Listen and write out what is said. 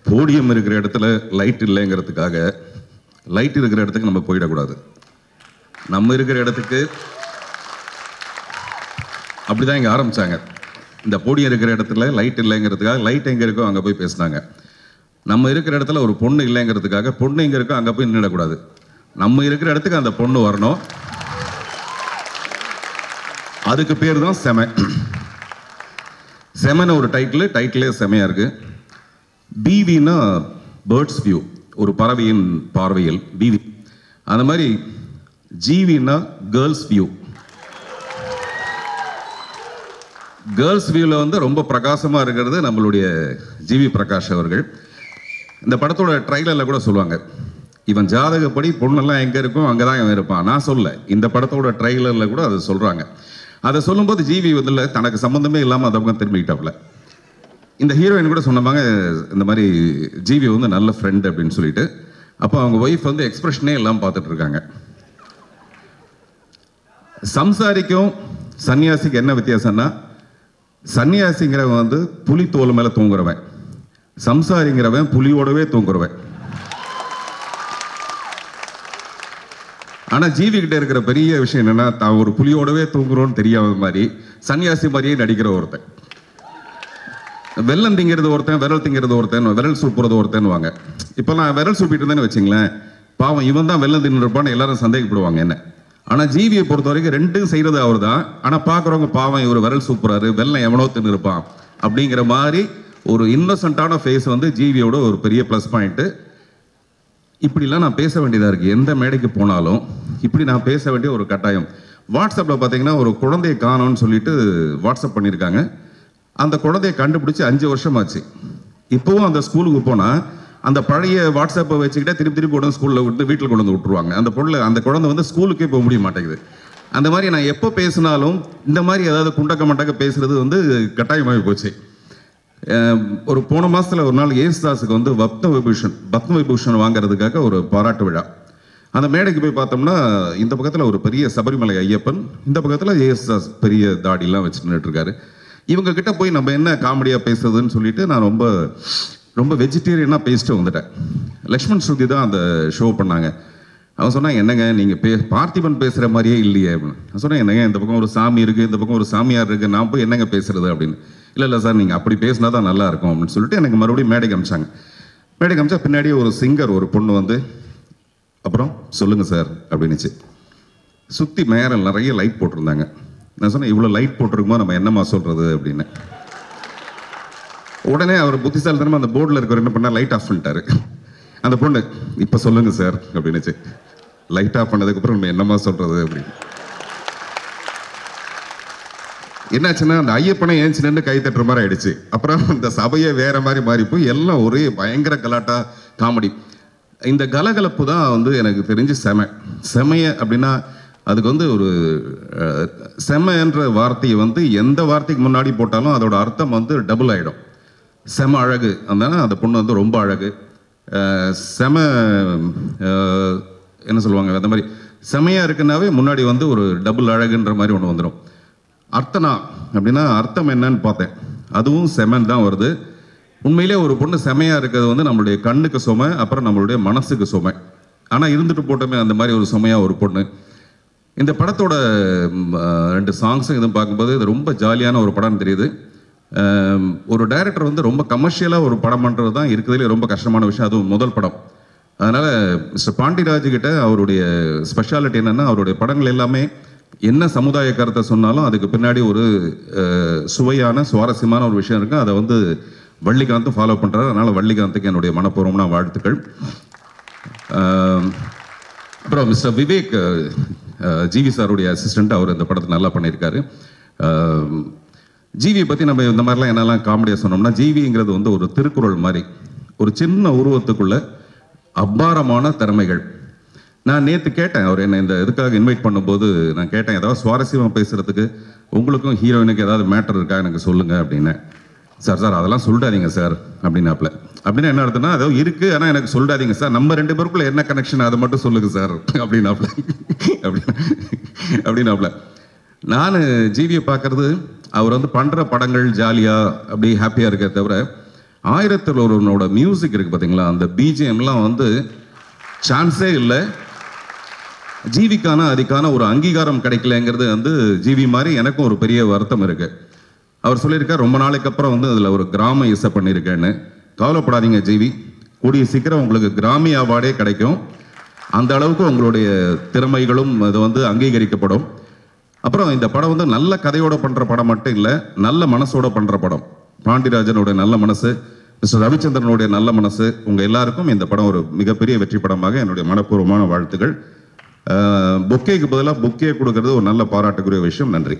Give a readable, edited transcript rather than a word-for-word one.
Podium இருக்கிற இடத்துல light இல்லைங்கிறதுக்காக light இருக்கிற இடத்துக்கு நம்ம போயிடக்கூடாது. நம்ம இருக்கிற இடத்துக்கு அப்படிதான் இங்கே ஆரம்பித்தாங்க. இந்த போடியம் இருக்கிற இடத்துல லைட் இல்லைங்கிறதுக்காக லைட் எங்கே இருக்கோ அங்கே போய் பேசினாங்க. நம்ம இருக்கிற இடத்துல ஒரு பொண்ணு இல்லைங்கிறதுக்காக பொண்ணு எங்கே இருக்கோ அங்கே போய் நின்றுடக்கூடாது. நம்ம இருக்கிற இடத்துக்கு அந்த பொண்ணு வரணும். அதுக்கு பேர் தான் செம. செமன்னு ஒரு டைட்டிலே செமையாக இருக்குது. பிவின்னா பேர்ட்ஸ் வியூ, ஒரு பறவையின் பார்வையில் பிவி. அந்த மாதிரி ஜிவின்னா கேர்ள்ஸ் வியூ. கேர்ள்ஸ் வியூவில் வந்து ரொம்ப பிரகாசமாக இருக்கிறது நம்மளுடைய ஜிவி பிரகாஷ் அவர்கள். இந்த படத்தோட ட்ரைலரில் கூட சொல்லுவாங்க, இவன் ஜாதகப்படி பொண்ணெல்லாம் எங்கே இருக்கும் அங்கே தான் இவன் இருப்பான். நான் சொல்ல, இந்த படத்தோட ட்ரைலரில் கூட அதை சொல்கிறாங்க. அதை சொல்லும்போது ஜிவி வந்து தனக்கு சம்மந்தமே இல்லாமல் அந்த பக்கம் திரும்பிக்கிட்டாப்புல. இந்த ஹீரோயின் கூட சொன்னாங்க இந்த மாதிரி ஜிவி வந்து நல்ல ஃப்ரெண்ட் அப்படின்னு சொல்லிட்டு. அப்போ அவங்க ஒய்ஃப் வந்து எக்ஸ்பிரஷனே எல்லாம் பார்த்துட்டு இருக்காங்க. சம்சாரிக்கும் சன்னியாசிக்கு என்ன வித்தியாசம்னா, சன்னியாசிங்கிறவன் வந்து புலி தோல் மேலே தூங்குறவன், சம்சாரிங்கிறவன் புலியோடவே தூங்குறவன். ஆனால் ஜிவி கிட்ட இருக்கிற பெரிய விஷயம் என்னன்னா, தான் ஒரு புலியோடவே தூங்குறோன்னு தெரியாத மாதிரி சன்னியாசி மாதிரியே நடிக்கிற ஒருத்தன். வெள்ளம் திங்கிறது ஒருத்தன், விரல் திங்கிறது ஒருத்தன், விரல் சூப்புறது ஒருத்தன் வாங்க. இப்போ நான் விரல் சூப்பிட்டு இருந்தேன்னு வச்சுங்களேன், பாவம் இவன் தான் வெள்ளம் தின்னுருப்பான்னு எல்லாரும் சந்தேகப்படுவாங்க என்ன. ஆனால் ஜிவியை பொறுத்த வரைக்கும் ரெண்டும் செய்கிறது அவர் தான். ஆனால் பார்க்குறவங்க பாவம் இவர் விரல் சூப்புறாரு, வெள்ளம் எவனோ தின்னு இருப்பான் அப்படிங்கிற மாதிரி ஒரு இன்னோசென்ட்டான ஃபேஸ் வந்து ஜிவியோட ஒரு பெரிய ப்ளஸ் பாயிண்ட்டு. இப்படிலாம் நான் பேச வேண்டியதாக இருக்குது. எந்த மேடைக்கு போனாலும் இப்படி நான் பேச வேண்டிய ஒரு கட்டாயம். வாட்ஸ்அப்பில் பார்த்தீங்கன்னா ஒரு குழந்தையை காணோன்னு சொல்லிட்டு வாட்ஸ்அப் பண்ணியிருக்காங்க. அந்த குழந்தையை கண்டுபிடிச்சி 5 வருஷம் ஆச்சு. இப்போவும் அந்த ஸ்கூலுக்கு போனால் அந்த பழைய வாட்ஸ்அப்பை வச்சுக்கிட்டே திருப்பி கொண்டு வந்து ஸ்கூலில் விட்டு வீட்டில் கொண்டு வந்து விட்டுருவாங்க. அந்த குழந்தை வந்து ஸ்கூலுக்கே போக முடிய மாட்டேங்குது. அந்த மாதிரி நான் எப்போ பேசினாலும் இந்த மாதிரி ஏதாவது குண்டக்க மண்டக்க பேசுகிறது வந்து கட்டாயமாகி போச்சு. ஒரு போன மாதத்தில் ஒரு நாள் ஏசுதாஸுக்கு வந்து பத்ம விபூஷன் வாங்கிறதுக்காக ஒரு பாராட்டு விழா. அந்த மேடைக்கு போய் பார்த்தோம்னா இந்த பக்கத்தில் ஒரு பெரிய சபரிமலை ஐயப்பன், இந்த பக்கத்தில் ஏசுதாஸ் பெரிய தாடிலாம் வச்சு நின்றுட்டுருக்காரு. இவங்க கிட்ட போய் நம்ம என்ன காமெடியாக பேசுறதுன்னு சொல்லிட்டு நான் ரொம்ப ரொம்ப வெஜிடேரியனாக பேசிட்டு வந்துட்டேன். லக்ஷ்மண் ஸ்ருதி தான் அந்த ஷோ பண்ணாங்க. அவன் சொன்னாங்க, என்னங்க நீங்கள் பார்த்திபன் பேசுகிற மாதிரியே இல்லையே அப்படின்னு. நான் சொன்னேன், என்னங்க இந்த பக்கம் ஒரு சாமி இருக்குது, இந்த பக்கம் ஒரு சாமியார் இருக்குது, நான் போய் என்னங்க பேசுறது அப்படின்னு. இல்லை சார், நீங்கள் அப்படி பேசினா தான் நல்லா இருக்கும் அப்படின்னு சொல்லிட்டு எனக்கு மறுபடியும் மேடை காமிச்சாங்க. மேடை காமிச்சா பின்னாடியே ஒரு சிங்கர் ஒரு பொண்ணு வந்து, அப்புறம் சொல்லுங்கள் சார் அப்படின்னுச்சு. சுற்றி மேலே நிறைய லைட் போட்டிருந்தாங்க. நான் சொன்னேன், இவ்வளோ லைட் போட்டிருக்குமோ நம்ம என்னம்மா சொல்கிறது அப்படின்னு. உடனே அவர் புத்திசாலித்தனமாக அந்த போர்டில் இருக்கிற என்ன பண்ணால் லைட் ஆஃப் பண்ணிட்டாரு. அந்த பொண்ணு, இப்போ சொல்லுங்கள் சார் அப்படின்னுச்சு. லைட் ஆஃப் பண்ணதுக்கப்புறம் நம்ம என்னம்மா சொல்கிறது அப்படின்னு. என்னாச்சுன்னா அந்த ஐயப்பனை ஏஞ்சி நின்று கை தட்டுற மாதிரி ஆயிடுச்சு. அப்புறம் இந்த சபையை வேற மாதிரி மாறி போய் எல்லாம் ஒரே பயங்கர கலாட்டா காமெடி. இந்த கலகலப்பு தான் வந்து எனக்கு தெரிஞ்சு செமைய அப்படின்னா அதுக்கு வந்து ஒரு செமன்ற வார்த்தையை வந்து எந்த வார்த்தைக்கு முன்னாடி போட்டாலும் அதோட அர்த்தம் வந்து டபுள் ஆகிடும். செம அழகு அதனால அந்த பொண்ணு வந்து ரொம்ப அழகு. செம என்ன சொல்லுவாங்க, அந்த மாதிரி செமையாக இருக்குன்னாவே முன்னாடி வந்து ஒரு டபுள் அழகுன்ற மாதிரி ஒன்று வந்துடும். அர்த்தனா அப்படின்னா அர்த்தம் என்னன்னு பார்த்தேன், அதுவும் செமன் தான் வருது. உண்மையிலே ஒரு பொண்ணு செமையாக இருக்கிறது வந்து நம்மளுடைய கண்ணுக்கு சுமை, அப்புறம் நம்மளுடைய மனசுக்கு சுமை. ஆனால் இருந்துட்டு போட்டோமே அந்த மாதிரி ஒரு சுமையாக ஒரு பொண்ணு. இந்த படத்தோட 2 சாங்ஸும் இதுவும் பார்க்கும்போது இது ரொம்ப ஜாலியான ஒரு படம்னு தெரியுது. ஒரு டைரக்டர் வந்து ரொம்ப கமர்ஷியலாக ஒரு படம் பண்ணுறது தான் இருக்கிறதுலே ரொம்ப கஷ்டமான விஷயம், அதுவும் முதல் படம். அதனால் மிஸ்டர் பாண்டிராஜ் கிட்ட அவருடைய ஸ்பெஷாலிட்டி என்னென்னா, அவருடைய படங்கள் எல்லாமே என்ன சமுதாய கருத்தை சொன்னாலும் அதுக்கு பின்னாடி ஒரு சுவையான சுவாரஸ்யமான ஒரு விஷயம் இருக்குது. அதை வந்து வள்ளிகாந்தும் ஃபாலோ பண்ணுறாரு. அதனால் வள்ளிகாந்துக்கு என்னுடைய மனப்பூர்வமான வாழ்த்துக்கள். அப்புறம் மிஸ்டர் விவேக், ஜிவி சாருடைய அசிஸ்டண்ட், அவர் இந்த படத்தை நல்லா பண்ணியிருக்காரு. ஜிவியை பற்றி நம்ம இந்த மாதிரிலாம் என்னெல்லாம் காமெடியாக சொன்னோம்னா, ஜிவிங்கிறது வந்து ஒரு திருக்குறள் மாதிரி, ஒரு சின்ன உருவத்துக்குள்ள அபாரமான திறமைகள். நான் நேற்று கேட்டேன், அவர் என்னை இந்த இதுக்காக இன்வைட் பண்ணும்போது நான் கேட்டேன், ஏதாவது சுவாரஸ்யமாக பேசுகிறதுக்கு உங்களுக்கும் ஹீரோயினுக்கு ஏதாவது மேட்டர் இருக்கா எனக்கு சொல்லுங்கள் அப்படின்னு. சார் அதெல்லாம் சொல்லிடாதீங்க சார் அப்படின்னாப்ல. அப்படின்னா என்ன அர்த்தம்னா, அதோ இருக்குது ஆனால் எனக்கு சொல்லிடாதீங்க சார், நம்ம 2 பேருக்குள்ள என்ன கனெக்ஷன் அதை மட்டும் சொல்லுங்கள் சார் அப்படின்னாப்ல. அப்படின்னாப்ல நான் ஜிவியை பார்க்குறது அவர் வந்து பண்ணுற படங்கள் ஜாலியாக அப்படி ஹாப்பியாக இருக்க தவிர, ஆயிரத்தில் ஒருவனோட மியூசிக் இருக்கு பார்த்தீங்களா, அந்த பிஜிஎம்லாம் வந்து சான்ஸே இல்லை. ஜிவிக்கான அதுக்கான ஒரு அங்கீகாரம் கிடைக்கலங்கிறது வந்து ஜிவி மாதிரி எனக்கும் ஒரு பெரிய வருத்தம் இருக்கு. அவர் சொல்லியிருக்கார் ரொம்ப நாளைக்கு அப்புறம் வந்து அதில் ஒரு கிராம இசை பண்ணியிருக்கேன்னு. கவலைப்படாதீங்க ஜிவி, கூடிய சீக்கிரம் உங்களுக்கு கிராமி அவார்டே கிடைக்கும். அந்த அளவுக்கு உங்களுடைய திறமைகளும் அது வந்து அங்கீகரிக்கப்படும். அப்புறம் இந்த படம் வந்து நல்ல கதையோட பண்ற படம் மட்டும் இல்லை, நல்ல மனசோட பண்ற படம். பாண்டியராஜனுடைய நல்ல மனசு, மிஸ்டர் ரவிச்சந்திரனுடைய நல்ல மனசு, உங்க எல்லாருக்கும் இந்த படம் ஒரு மிகப்பெரிய வெற்றி படமாக என்னுடைய மனப்பூர்வமான வாழ்த்துக்கள். பொக்கேக்கு பதிலாக புக்கே கொடுக்கறது ஒரு நல்ல பாராட்டுக்குரிய விஷயம். நன்றி.